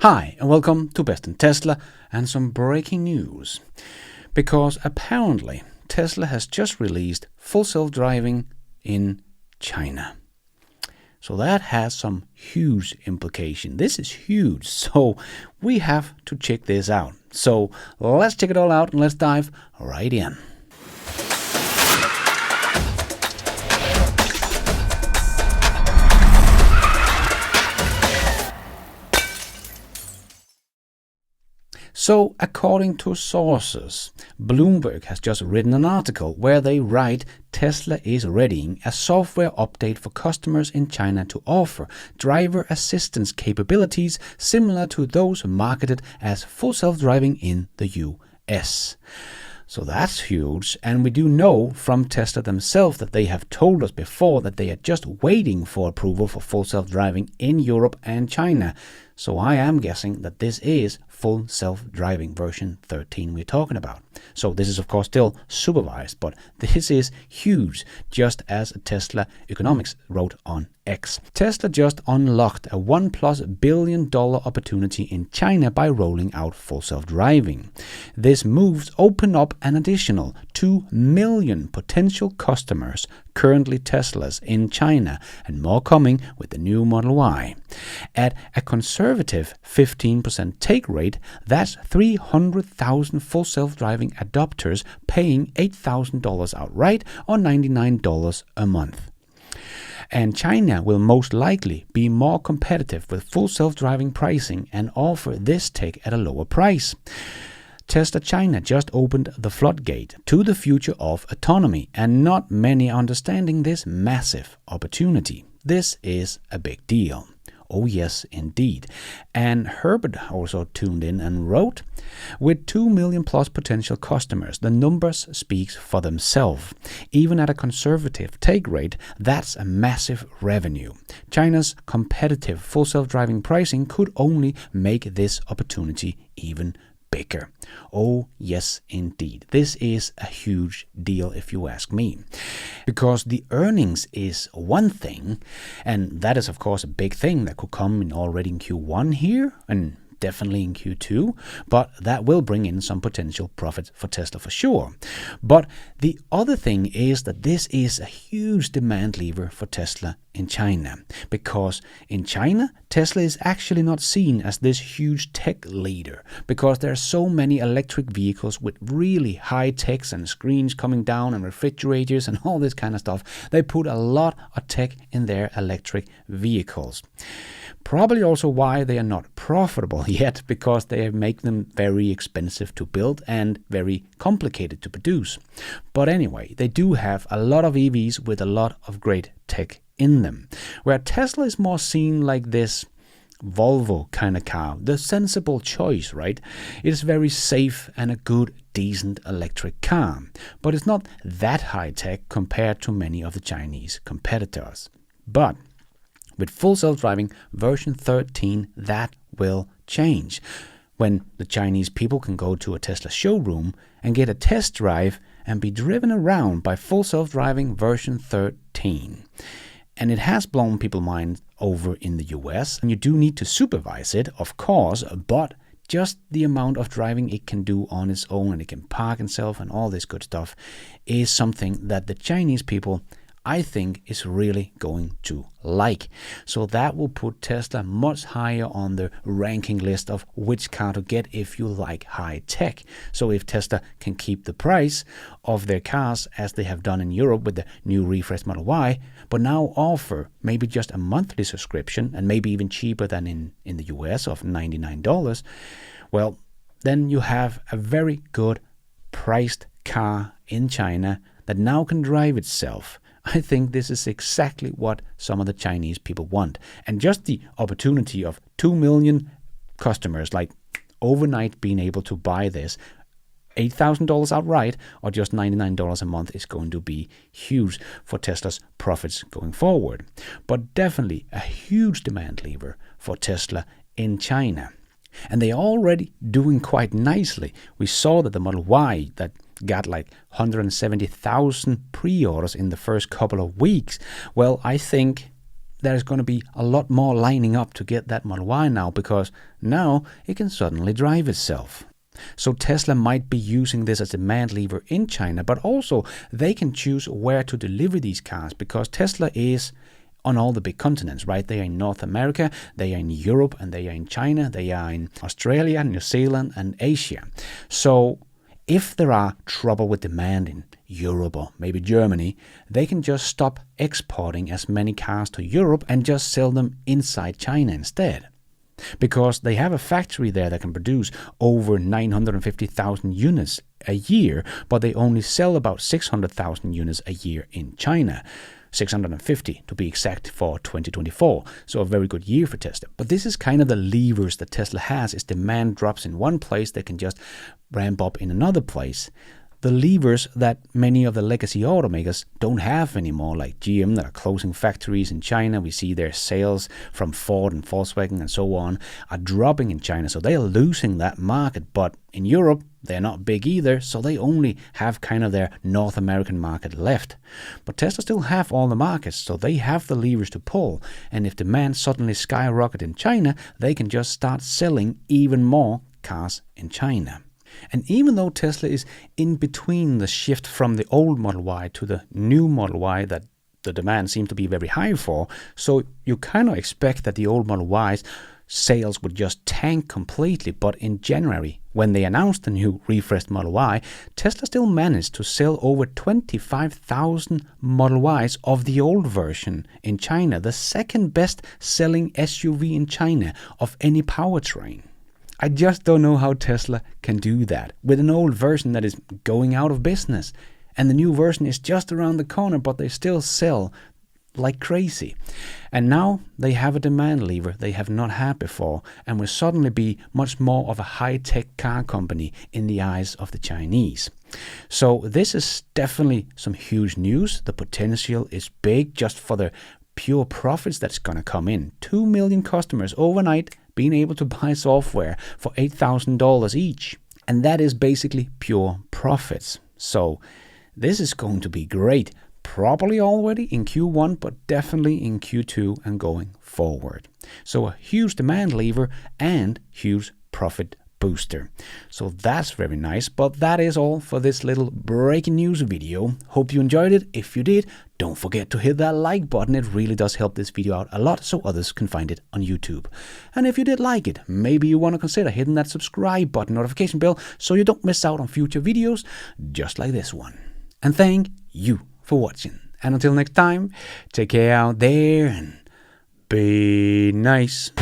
Hi, and welcome to Best in Tesla and some breaking news. Because apparently Tesla has just released full self-driving in China. So that has some huge implication. This is huge, so we have to check this out. So let's check it all out and let's dive right in. So, according to sources, Bloomberg has just written an article where they write Tesla is readying a software update for customers in China to offer driver assistance capabilities similar to those marketed as full self-driving in the US. So that's huge, and we do know from Tesla themselves that they have told us before that they are just waiting for approval for full self-driving in Europe and China. So I am guessing that this is full self-driving version 13 we're talking about. So this is of course still supervised, but this is huge, just as Tesla Economics wrote on X. Tesla just unlocked a $1+ billion opportunity in China by rolling out full self-driving. This moves open up an additional 2 million potential customers, currently Teslas, in China, and more coming with the new Model Y. At a conservative 15% take rate, that's 300,000 full self-driving adopters paying $8,000 outright or $99 a month. And China will most likely be more competitive with full self-driving pricing and offer this tech at a lower price. Tesla China just opened the floodgate to the future of autonomy, and not many are understanding this massive opportunity. This is a big deal. Oh yes, indeed. And Herbert also tuned in and wrote, with 2 million plus potential customers, the numbers speak for themselves. Even at a conservative take rate, that's a massive revenue. China's competitive full self-driving pricing could only make this opportunity even bigger. Oh yes, indeed. This is a huge deal if you ask me. Because the earnings is one thing, and that is of course a big thing that could come in already in Q1 here, and definitely in Q2, but that will bring in some potential profit for Tesla for sure. But the other thing is that this is a huge demand lever for Tesla in China, because in China, Tesla is actually not seen as this huge tech leader, because there are so many electric vehicles with really high techs and screens coming down and refrigerators and all this kind of stuff. They put a lot of tech in their electric vehicles. Probably also why they are not profitable yet, because they make them very expensive to build and very complicated to produce. But anyway, they do have a lot of EVs with a lot of great tech in them, where Tesla is more seen like this Volvo kind of car, the sensible choice, right? It is very safe and a good, decent electric car, but it's not that high tech compared to many of the Chinese competitors. But with full self-driving version 13, that will change, when the Chinese people can go to a Tesla showroom and get a test drive and be driven around by full self-driving version 13. And it has blown people's minds over in the US, and you do need to supervise it, of course, but just the amount of driving it can do on its own, and it can park itself and all this good stuff, is something that the Chinese people, I think, is really going to like. So that will put Tesla much higher on the ranking list of which car to get if you like high tech. So if Tesla can keep the price of their cars as they have done in Europe with the new refreshed Model Y, but now offer maybe just a monthly subscription, and maybe even cheaper than in the US of $99, well, then you have a very good priced car in China that now can drive itself. I think this is exactly what some of the Chinese people want. And just the opportunity of 2 million customers, like overnight being able to buy this, $8,000 outright or just $99 a month, is going to be huge for Tesla's profits going forward. But definitely a huge demand lever for Tesla in China. And they are already doing quite nicely. We saw that the Model Y that got like 170,000 pre-orders in the first couple of weeks. Well, I think there's going to be a lot more lining up to get that Model Y now, because now it can suddenly drive itself. So Tesla might be using this as a demand lever in China, but also they can choose where to deliver these cars, because Tesla is on all the big continents, right? They are in North America, they are in Europe, and they are in China, they are in Australia, New Zealand, and Asia. So if there are trouble with demand in Europe or maybe Germany, they can just stop exporting as many cars to Europe and just sell them inside China instead. Because they have a factory there that can produce over 950,000 units a year, but they only sell about 600,000 units a year in China. 650 to be exact for 2024. So a very good year for Tesla. But this is kind of the levers that Tesla has. Is demand drops in one place, they can just ramp up in another place. The levers that many of the legacy automakers don't have anymore, like GM that are closing factories in China. We see their sales from Ford and Volkswagen and so on are dropping in China. So they're losing that market. But in Europe, they're not big either, so they only have kind of their North American market left. But Tesla still have all the markets, so they have the levers to pull. And if demand suddenly skyrockets in China, they can just start selling even more cars in China. And even though Tesla is in between the shift from the old Model Y to the new Model Y that the demand seems to be very high for, so you kind of expect that the old Model Y's sales would just tank completely. But in January, when they announced the new refreshed Model Y, Tesla still managed to sell over 25,000 Model Ys of the old version in China, the second best selling SUV in China of any powertrain. I just don't know how Tesla can do that with an old version that is going out of business. And the new version is just around the corner, but they still sell like crazy. And now they have a demand lever they have not had before, and will suddenly be much more of a high-tech car company in the eyes of the Chinese. So this is definitely some huge news. The potential is big just for the pure profits that's going to come in. 2 million customers overnight being able to buy software for $8,000 each. And that is basically pure profits. So this is going to be great. Probably already in Q1, but definitely in Q2 and going forward. So a huge demand lever and huge profit booster. So that's very nice. But that is all for this little breaking news video. Hope you enjoyed it. If you did, don't forget to hit that like button. It really does help this video out a lot so others can find it on YouTube. And if you did like it, maybe you want to consider hitting that subscribe button, notification bell, so you don't miss out on future videos just like this one. And thank you for watching. And until next time, take care out there and be nice.